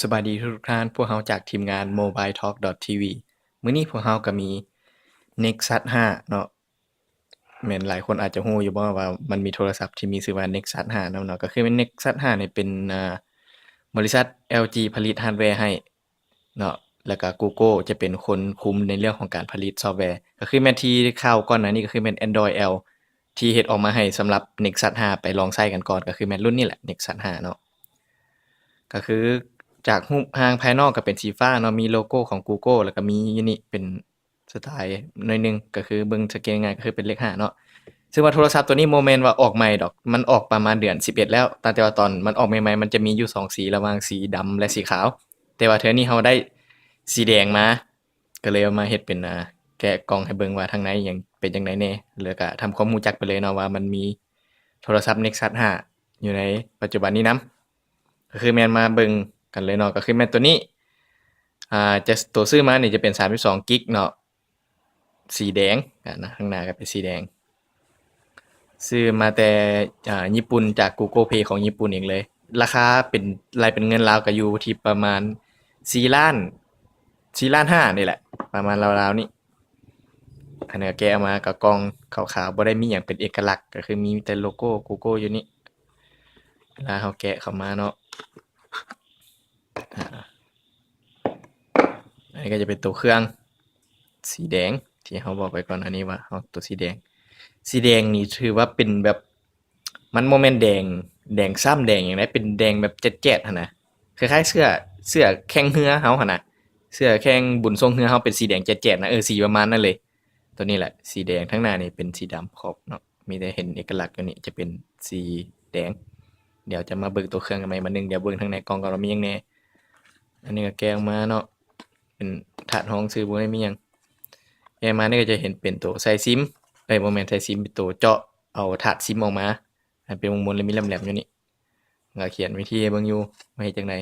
สวัสดีทุกท่านพวกเราจากทีมงาน mobiletalk.tv มื้อนี้พวกเราก็มี Nexus 5เนาะแม่นหลายคนอาจจะฮู้อยู่บ่ว่ามันมีโทรศัพท์ที่มีชื่อว่า Nexus 5นำเนาะก็คือ Nexus 5นี่เป็นบริษัท LG ผลิตฮาร์ดแวร์ให้เนาะแล้วก็ Google จะเป็นคนคุมในเรื่องของการผลิตซอฟต์แวร์ก็คือแม่นที่ข่าวก่อนหน้านี้ก็คือแม่น Android L ที่เฮ็ดออกมาให้สำหรับ Nexus 5ไปลองใช้กันก่อนก็คือแม่นรุ่นนี้แหละ Nexus 5เนาะ ก็คือจากรูปร่างภายนอกก็เป็นสีฟ้าเนาะมีโลโกของ Google แล้วก็มีอยู่นี่เป็นสไตล์หน่อยหนึ่งก็คือเบิ่งสังเกตง่ายๆก็คือเป็นเลข5เนาะซึ่งว่าโทรศัพท์ตัวนี้บ่แม่นว่าออกใหม่ดอกมันออกประมาณเดือน11แล้วแต่ว่าตอนมันออกใหม่ๆมันจะมีอยู่2สีระหว่างสีดำและสีขาวแต่ว่าเทื่อนี้เราได้สีแดงมาก็เลยเอามาเฮ็ดเป็นแกะกล่องให้เบิ่งว่าข้างในหยังเป็นจั่งใดแหน่แล้วก็ทำความรู้จักไปเลยเนาะว่ามันมีโทรศัพท์ Nexus 5อยู่ในปัจจุบันนี้นำ ก็คือแม่นมาเบิ่งกันเลยเนาะก็คือแม่นตัวนี้จะตัวซื้อมานี่จะเป็น32กิกเนาะสีแดงนะข้างหน้าก็เป็นสีแดงซื้อมาแต่ญี่ปุ่นจาก Google Play ของญี่ปุ่นเองเลยราคาเป็นรายเป็นเงินลาวก็อยู่ที่ประมาณ4ล้าน4ล้าน5นี่แหละประมาณราวๆนี้อันนี้ก็แกะออกมาก็กล่องขาวๆบ่ได้มีหยังเป็นเอกลักษณ์ก็คือมีแต่โลโก Google อยู่นี่เวลาเราแกะเข้ามาเนาะอ่า อันนี้ก็จะเป็นตัวเครื่องสีแดงที่เขาบอกไปก่อนอันนี้ว่าเอาตัวสีแดงสีแดงนี่ถือว่าเป็นแบบมันโมเมนต์แดงแดงซ้ำแดงอย่างไรเป็นแดงแบบแจ๊ดๆหั่นนะคล้ายๆเสื้อแข่งเรือเฮาหั่นนะเสื้อแข่งบุญทรงเรือเฮาเป็นสีแดงแจ๊ดๆนะสีประมาณนั้นเลยตัวนี้แหละสีแดงทั้งหน้านี่เป็นสีดำขอบเนาะมีแต่เห็นเอกลักษณ์ตัวนี้จะเป็นสีแดงเดี๋ยวจะมาเบิ่งตัวเครื่องกันใหม่มานึงเดี๋ยวเบิ่งทางในกล่องก่อนว่ามีหยังแหน่อันนี้ก็แกะออกมาเนาะ เป็นถาดห้องซื้อบ่ได้มีหยังแกะมานี่ก็จะเห็นเป็นตัวใส่ซิมบ่แม่นใส่ซิมเป็นตัวเจาะเอาถาดซิมออกมาให้เป็นมนๆแล้วมีแหลมๆอยู่นี่ก็เขียนวิธีให้เบิ่งอยู่ว่าเฮ็ดจั่งใด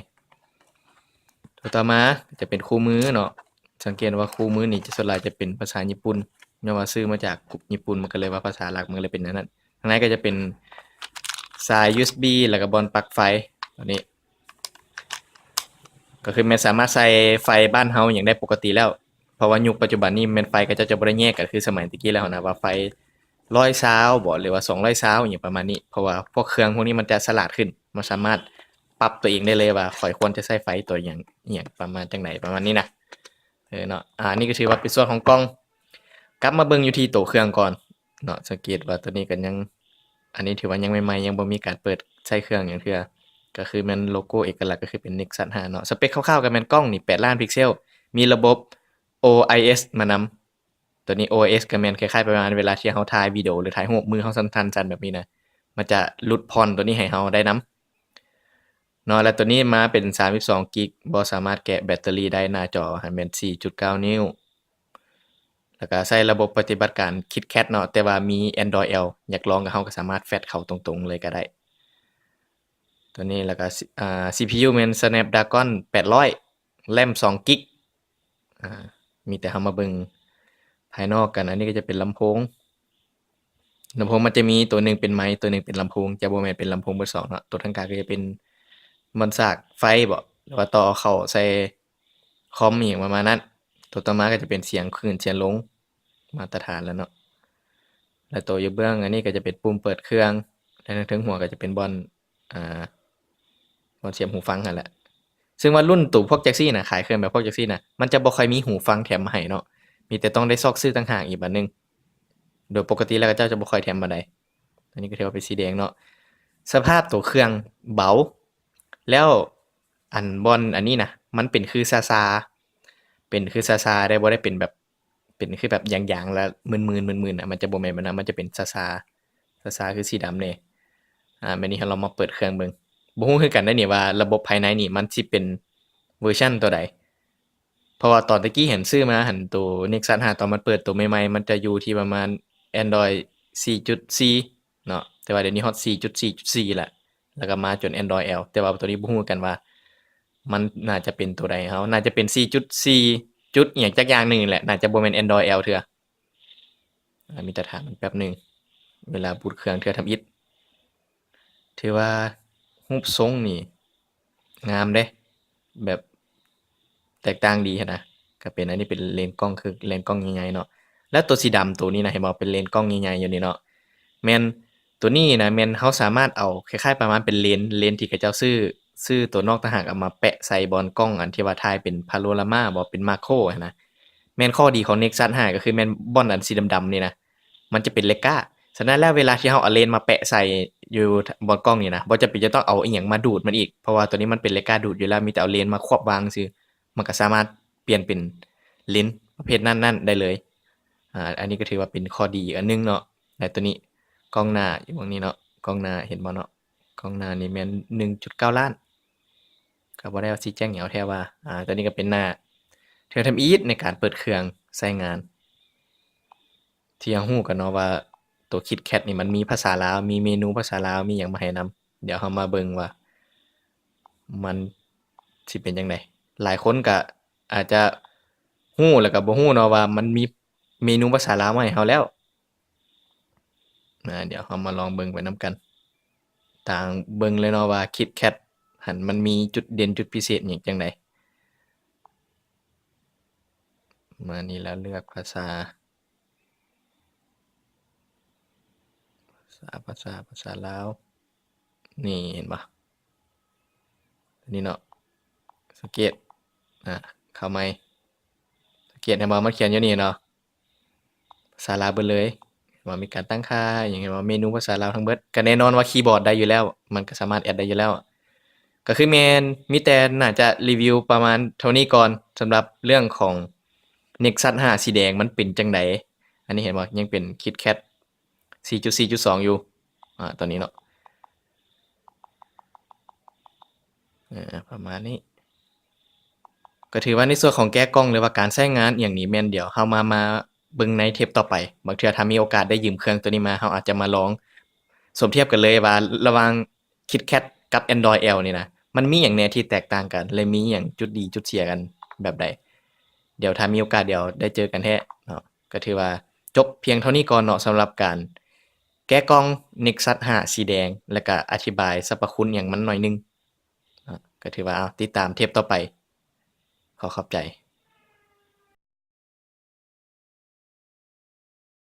ตัวต่อมาจะเป็นคู่มือเนาะสังเกตว่าคู่มือนี่จะส่วนหลายจะเป็นภาษาญี่ปุ่นย้อนว่าซื้อมาจากญี่ปุ่นมันก็เลยว่าภาษาหลักมันก็เลยเป็นอันนั้นข้างในก็จะเป็นสาย USB แล้วก็บอนปลั๊กไฟตัวนี้ ก็คือแม่นสามารถใส่ไฟบ้านเฮาอย่างได้ปกติแล้วเพราะว่ายุคปัจจุบันนี้แม่นไฟก็จะบ่ได้แยกกันคือสมัยตะกี้แล้วนะว่าไฟ120บ่หรือว่า220อหยังประมาณนี้เพราะว่าพวกเครื่องพวกนี้มันจะฉลาดขึ้นมันสามารถปรับตัวเองได้เลยว่าข้อยควรจะใช้ไฟตัวหยังอิหยังประมาณจั่งใดประมาณนี้นะเนาะนี่ก็ถือว่าเป็นส่วนของกล้องกลับมาเบิ่งอยู่ที่ตัวเครื่องก่อนเนาะสังเกตว่าตัวนี้ก็ยังอันนี้ถือว่ายังใหม่ๆยังบ่มีการเปิดใช้เครื่องหยังเทื่อ ก็คือมันโลโก้เอกลักษณ์ก็คือเป็น Nexus 5เนาะสเปคคร่าวๆก็แม่นกล้องนี่8ล้านพิกเซลมีระบบ OIS มานำตัวนี้ OIS ก็แม่นคล้ายๆประมาณเวลาที่เราถ่ายวิดีโอหรือถ่ายรูปมือเราสั่นๆแบบนี้นะมันจะหลุดผ่อนตัวนี้ให้เราได้นำเนาะแล้วตัวนี้มาเป็น32กิกบ่สามารถแกะแบตเตอรี่ได้หน้าจอให้แม่น4.9 นิ้วแล้วก็ใช้ระบบปฏิบัติการ KitKat เนาะแต่ว่ามี Android L อยากลองก็เราก็สามารถแฟลชเข้าตรงๆเลยก็ได้ ตัวนี้แล้วก็CPU แม่น Snapdragon 800 RAM 2กิกมีแต่เรามาเบิ่งภายนอกกันอันนี้ก็จะเป็นลำโพงมันจะมีตัวหนึ่งเป็นไมค์ตัวหนึ่งเป็นลำโพงจะบ่แม่นเป็นลำโพงเบิด2เนาะตัวทางกลางก็จะเป็นมันสากไฟบ่หรือว่าต่อเข้าใส่คอมอีหยังประมาณนั้นตัวต่อมาก็จะเป็นเสียงขึ้นเสียงลงมาตรฐานแล้วเนาะแล้วตัวอยู่เบื้องอันนี้ก็จะเป็นปุ่มเปิดเครื่องและทางถึงหัวก็จะเป็นอ่า บอลเสียบหูฟังนั่นแหละซึ่งว่ารุ่นตู่พวกแจ็คซี่นะขายเครื่องแบบพวกแจ็คซี่นะมันจะบ่ค่อยมีหูฟังแถมมาให้เนาะมีแต่ต้องได้ซอกซื้อต่างหากอีกบัดนึงโดยปกติแล้วเจ้าจะบ่ค่อยแถมมาได้อันนี้ก็ถือว่าเป็นสีแดงเนาะสภาพตัวเครื่องเบาแล้วอันบอลอันนี้นะมันเป็นคือซาเป็นคือซาได้บ่ได้เป็นแบบเป็นคือแบบอย่างๆแล้วมึนๆมันจะบ่แม่นแบบนั้นมันจะเป็นซาคือสีดำแน่บัดนี้เรามาเปิดเครื่องเบิ่ง บ่ฮู้คือกันเด้อนี่ว่าระบบภายในนี่มันสิเป็นเวอร์ชันตัวใดเพราะว่าตอนตะกี้เห็นซื้อมาหั้นตัว Nexus 5ตอนมันเปิดตัวใหม่ๆมันจะอยู่ที่ประมาณ Android 4.4เนาะแต่ว่าเดี๋ยวนี้ฮอต4.4.4แล้วแล้วก็มาจน Android L แต่ว่าตัวนี้บ่ฮู้กันว่ามันน่าจะเป็นตัวใดน่าจะเป็น4.4จุดอิหยังจักอย่างหนึ่งนี่แหละน่าจะบ่แม่น Android L เทื่อมีแต่ถามมันแป๊บหนึงเวลาบูตเครื่องเทื่อทำอิฐถือว่ารูปทรงนี่งามเดะ แบบแตกต่างดีหั้นนะก็เป็นอันนี้เป็นเลนส์กล้องคือเลนส์กล้องใหญ่ๆเนาะแล้วตัวสีดำตัวนี้นะเห็นบ่เป็นเลนส์กล้องใหญ่ๆอยู่นี่เนาะแม่นตัวนี้นะแม่นเราสามารถเอาคล้ายๆประมาณเป็นเลนส์ที่เขาเจ้าซื้อตัวนอกต่างหากเอามาแปะใส่บอนกล้องอันที่ว่าถ่ายเป็นพาโนรามาบ่เป็นมาโครหั้นนะแม่นข้อดีของ Nexus 5ก็คือแม่นบ่อนอันสีดำๆนี่นะมันจะเป็นเลก้าฉะนั้นแล้วเวลาที่เราเอาเลนส์มาแปะใส่อยู่บนกล้องนี่นะบ่จำเป็นจะต้องเอาอีหยังมาดูดมันอีกเพราะว่าตัวนี้มันเป็นเลก้าดูดอยู่แล้วมีแต่เอาเลนส์มาควบวางซื่อมันก็สามารถเปลี่ยนเป็นเลนส์ประเภทนั้นๆได้เลยอันนี้ก็ถือว่าเป็นข้อดีอีกอันหนึงเนาะและตัวนี้กล้องหน้าอยู่ตรงนี้เนาะกล้องหน้าเห็นบ่เนาะกล้องหน้านี่แม่น 1.9 ล้านก็บ่ได้ว่าสิแจ้งหยังเอาแท้ว่าตัวนี้ก็เป็นหน้าเทื่อทำอีทในการเปิดเครื่องใช้งาน ที่เรารู้กันเนาะว่าตัว KitKat นี่มันมีภาษาลาวมีเมนูภาษาลาวมีหยังมาให้นำเดี๋ยวเรามาเบิ่งว่ามันสิเป็นจั่งใดหลายคนก็อาจจะรู้แล้วก็บ่รู้เนาะว่ามันมีเมนูภาษาลาวมาให้เราแล้วเดี๋ยวเรามาลองเบิ่งไปนำกันต่างเบิ่งเลยเนาะว่า KitKat หั้นมันมีจุดเด่นจุดพิเศษหยังจั่งใดมานี่แล้วเลือกภาษาลาวนี่เห็นบ่อันนี้เนาะสังเกตเข้าใหม่สังเกตเห็นบ่มันเขียนอยู่นี่เนาะภาษาลาวเบิดเลยว่ามีการตั้งค่าหยังเห็นบ่เมนูภาษาลาวทั้งเบิดก็แน่นอนว่าคีย์บอร์ดได้อยู่แล้วมันก็สามารถแอดได้อยู่แล้วก็คือแม่นมีแต่น่าจะรีวิวประมาณเท่านี้ก่อนสำหรับเรื่องของ Nexus 5สีแดงมันเป็นจั่งใดอันนี้เห็นบ่ยังเป็น KitKat 4.4.2 อยู่ตอนนี้เนาะประมาณนี้ก็ถือว่าในส่วนของแก้กล้องหรือว่าการใช้งานอิหยังนี้แม่นเดี๋ยวเรามาเบิ่งในเทปต่อไปบางเทื่อถ้ามีโอกาสได้ยืมเครื่องตัวนี้มาเราอาจจะมาลองสมเทียบกันเลยว่าระหว่าง KitKat กับ Android L นี่นะมันมีหยังแหน่ที่แตกต่างกันและมีหยังจุดดีจุดเสียกันแบบใดเดี๋ยวถ้ามีโอกาสเดี๋ยวได้เจอกันแท้เนาะก็ถือว่าจบเพียงเท่านี้ก่อนเนาะสำหรับการแก้กล้อง Nexus 5สีแดงแล้วก็อธิบายสรรพคุณหยังมันหน่อยหนึงก็ถือว่าติดตามเทปต่อไปขอขอบใจ